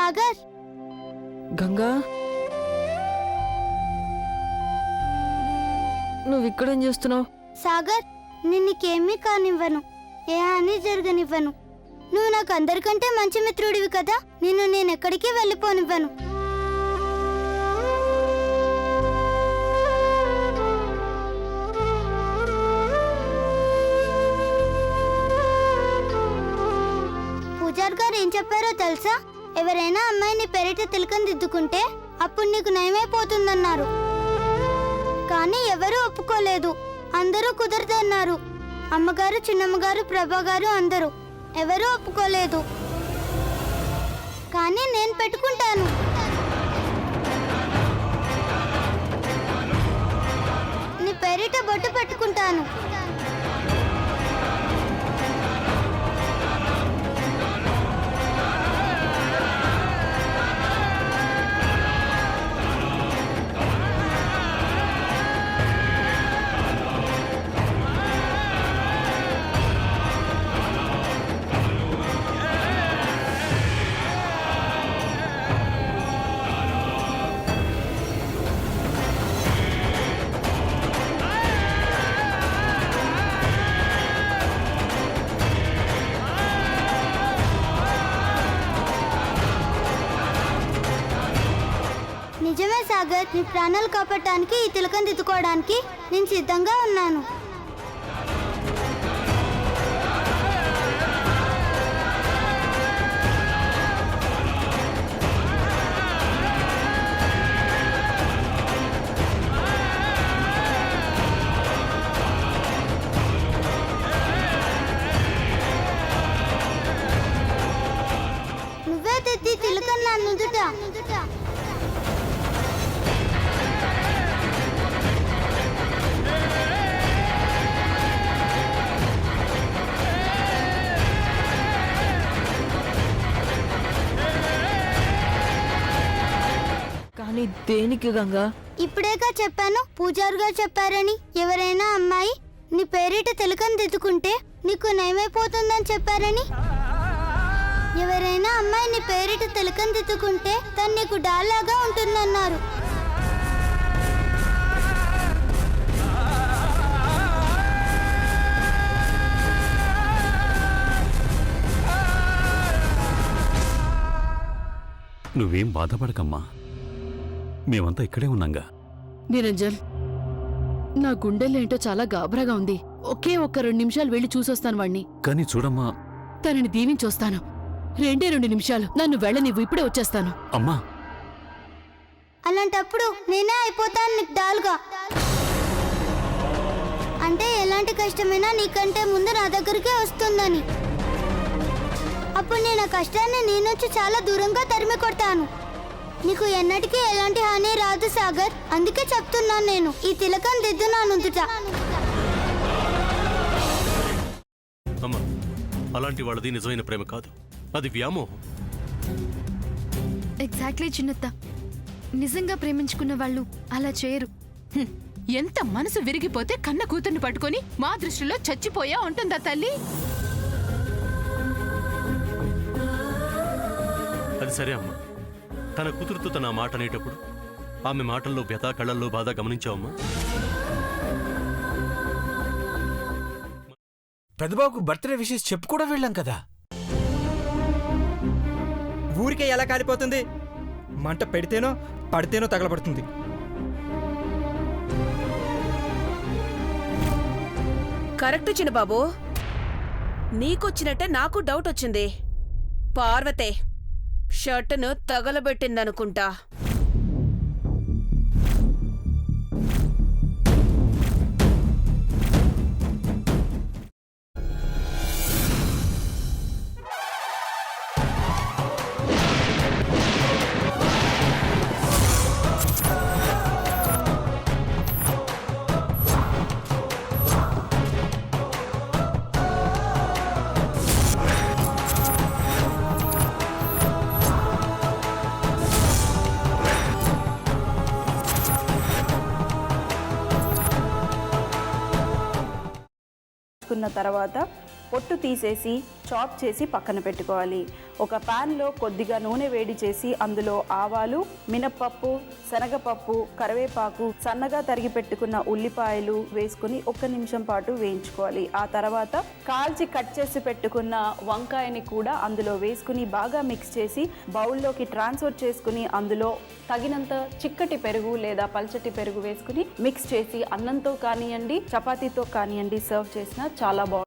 సాగర్, గంగా, నువ్వు ఇక్కడేం చేస్తున్నావు? సాగర్, నేను నీకేమీ కానివ్వను, ఏ హాని జరగనివ్వను. నువ్వు నాకు అందరికంటే మంచి మిత్రుడివి కదా, నేను ఎక్కడికి వెళ్ళిపోనివ్వను. పూజారి గారు ఏం చెప్పారో తెలుసా? ఎవరైనా అమ్మాయిని పెరట తిలకం దిద్దుకుంటే అప్పుడు నీకు నయమైపోతుందన్నారు. కానీ ఎవరూ ఒప్పుకోలేదు, అందరూ కుదరదన్నారు. అమ్మగారు, చిన్నమ్మగారు, ప్రభాగారు అందరూ ఎవరూ ఒప్పుకోలేదు. కానీ నేను పెట్టుకుంటాను. నీ పెరట బొట్టు పెట్టుకుంటాను. నిజమే సాగర్, నీ ప్రాణాలు కాపాడటానికి, ఈ తిలకం దిద్దుకోవడానికి నేను సిద్ధంగా ఉన్నాను. నువ్వే తెచ్చి తిలకం నా నుదుట. కానీ దేనికి గంగా? ఇప్పుడేగా చెప్పాను, పూజారి గారు చెప్పారని. ఎవరైనా అమ్మాయి నీ పేరిట తిలకం దిద్దుకుంటే నీకు నయమైపోతుందని చెప్పారని. ఎవరైనా అమ్మాయి నీ పేరిట తిలకం దిద్దుకుంటే తను నీకు డాల్లాగా ఉంటుందన్నారు. నువ్వేం బాధపడకమ్మా, మేమంతా ఇక్కడే ఉన్నాంగా. నిరంజన్, నా గుండెలేంటో చాలా గాబరాగా ఉంది. ఒకే ఒక్క 2 నిమిషాలు వెళ్ళి చూసొస్తాను వాణ్ణి. కానీ చూడమ్మా, తనని దీవించొస్తాను. 2 నిమిషాలు నన్ను వెళ్ళనివ్వు, ఇప్పుడే వచ్చేస్తాను. అమ్మా, అలాంటప్పుడు నేనే అయిపోతాను నీకు డాల్గా. అంటే ఎలాంటి కష్టమైనా నీకంటే ముందు నా దగ్గరికే వస్తుందని. అప్పుడు నేను ఆ కష్టాన్ని నీ నుంచి చాలా దూరంగా తరిమి కొడతాను. నీకు ఎన్నటికీ ఎలాంటి హాని రాదు సాగర్. అందుకే చెప్తున్నాను, నేను ఈ తిలకం దిద్దు నా నుదుట. అమ్మా, అలాంటి వాళ్ళది నిజమైన ప్రేమ కాదు, అది వ్యామోహం. ఎగ్జాక్ట్లీ చిన్నత్త, నిజంగా ప్రేమించుకున్న వాళ్ళు అలా చేయరు. ఎంత మనసు విరిగిపోతే కన్న కూతుర్ని పట్టుకొని మా దృష్టిలో చచ్చిపోయా ఉంటుందా తల్లి? అది సరే అమ్మా, తన కూతురుతో తన మాట అనేటప్పుడు ఆమె మాటల్లో వ్యథ, కళ్ళల్లో బాధ గమనించావమ్మా? పెద్దబాబుకు బర్త్డే విషెస్ చెప్పు కూడా వెళ్ళాం కదా. ఊరికే ఎలా కాలిపోతుంది? మంట పెడితేనో పడితేనో తగలబడుతుంది. కరెక్ట్ చిన్నబాబు, నీకొచ్చినట్టే నాకు డౌట్ వచ్చింది. పార్వతే షర్టును తగలబెట్టిందనుకుంటా. తర్వాత పొట్టు తీసేసి చాప్ చేసి పక్కన పెట్టుకోవాలి. ఒక ప్యాన్లో కొద్దిగా నూనె వేడి చేసి అందులో ఆవాలు, మినప్పప్పు, శనగపప్పు, కరివేపాకు, సన్నగా తరిగి పెట్టుకున్న ఉల్లిపాయలు వేసుకుని 1 నిమిషం పాటు వేయించుకోవాలి. ఆ తర్వాత కాల్చి కట్ చేసి పెట్టుకున్న వంకాయని కూడా అందులో వేసుకుని బాగా మిక్స్ చేసి బౌల్లోకి ట్రాన్స్ఫర్ చేసుకుని అందులో తగినంత చిక్కటి పెరుగు లేదా పల్చటి పెరుగు వేసుకుని మిక్స్ చేసి అన్నంతో కానివ్వండి, చపాతీతో కానివ్వండి సర్వ్ చేసినా చాలా బాగుంటుంది.